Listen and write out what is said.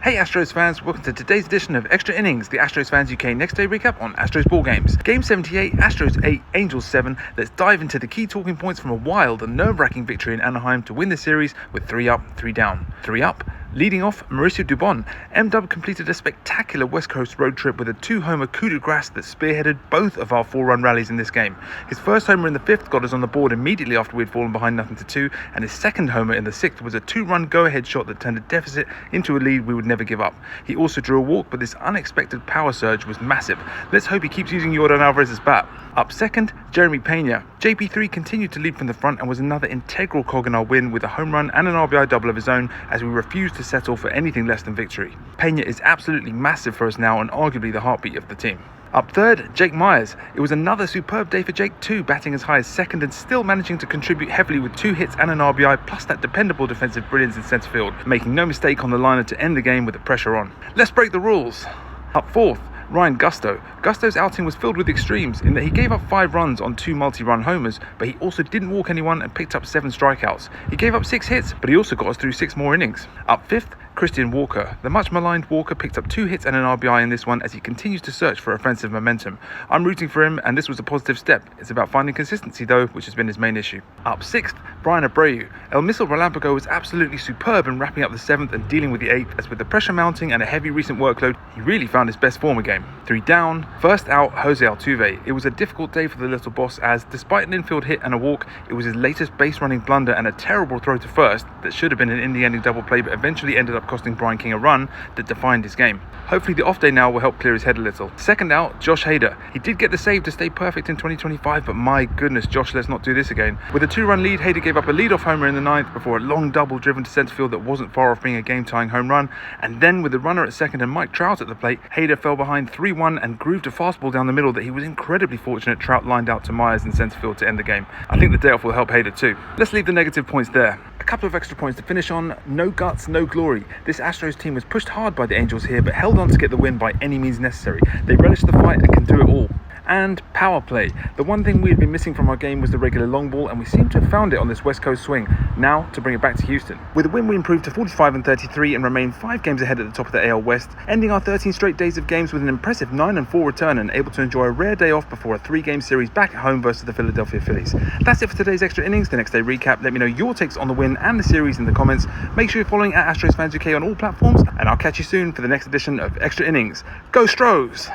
Hey Astros fans, welcome to today's edition of Extra Innings, the Astros Fans UK next day recap on Astros ball games. Game 78, Astros 8, Angels 7. Let's dive into the key talking points from a wild and nerve-wracking victory in Anaheim to win the series with 3 up, 3 down. 3 up. Leading off, Mauricio Dubón. M-Dub completed a spectacular West Coast road trip with a 2-homer coup de grace that spearheaded both of our 4-run rallies in this game. His first homer in the 5th got us on the board immediately after we'd fallen behind 0-2, and his second homer in the 6th was a 2-run go-ahead shot that turned a deficit into a lead we would never give up. He also drew a walk, but this unexpected power surge was massive. Let's hope he keeps using Yordan Alvarez's bat. Up second, Jeremy Peña. JP3 continued to lead from the front and was another integral cog in our win with a home run and an RBI double of his own as we refused to settle for anything less than victory. Peña is absolutely massive for us now and arguably the heartbeat of the team. Up third, Jake Meyers. It was another superb day for Jake too, batting as high as second and still managing to contribute heavily with 2 hits and an RBI plus that dependable defensive brilliance in centre field, making no mistake on the liner to end the game with the pressure on. Let's break the rules. Up fourth, Ryan Gusto. Gusto's outing was filled with extremes in that he gave up 5 runs on 2 multi-run homers, but he also didn't walk anyone and picked up 7 strikeouts. He gave up 6 hits, but he also got us through 6 more innings. Up fifth, Christian Walker. The much maligned Walker picked up 2 hits and an RBI in this one as he continues to search for offensive momentum. I'm rooting for him and this was a positive step. It's about finding consistency though, which has been his main issue. Up 6th, Brian Abreu. El Missile Relampago was absolutely superb in wrapping up the 7th and dealing with the 8th, as with the pressure mounting and a heavy recent workload, he really found his best form again. 3 down, first out, Jose Altuve. It was a difficult day for the little boss as, despite an infield hit and a walk, it was his latest base running blunder and a terrible throw to first that should have been an inning-ending double play but eventually ended up costing Brian King a run that defined his game. Hopefully the off day now will help clear his head a little. Second out, Josh Hader. He did get the save to stay perfect in 2025, but my goodness, Josh, let's not do this again. With a 2-run lead, Hader gave up a leadoff homer in the 9th before a long double driven to centre field that wasn't far off being a game-tying home run. And then with the runner at second and Mike Trout at the plate, Hader fell behind 3-1 and grooved a fastball down the middle that he was incredibly fortunate Trout lined out to Myers in centre field to end the game. I think the day off will help Hader too. Let's leave the negative points there. A couple of extra points to finish on. No guts, no glory. This Astros team was pushed hard by the Angels here but held on to get the win by any means necessary. They relished the fight and can do it all. And power play. The one thing we had been missing from our game was the regular long ball, and we seem to have found it on this West Coast swing. Now to bring it back to Houston. With a win, we improved to 45-33 and remain 5 games ahead at the top of the AL West, ending our 13 straight days of games with an impressive 9-4 return and able to enjoy a rare day off before a 3-game series back at home versus the Philadelphia Phillies. That's it for today's Extra Innings, the next day recap. Let me know your takes on the win and the series in the comments. Make sure you're following at Astros Fans UK on all platforms, and I'll catch you soon for the next edition of Extra Innings. Go Stros!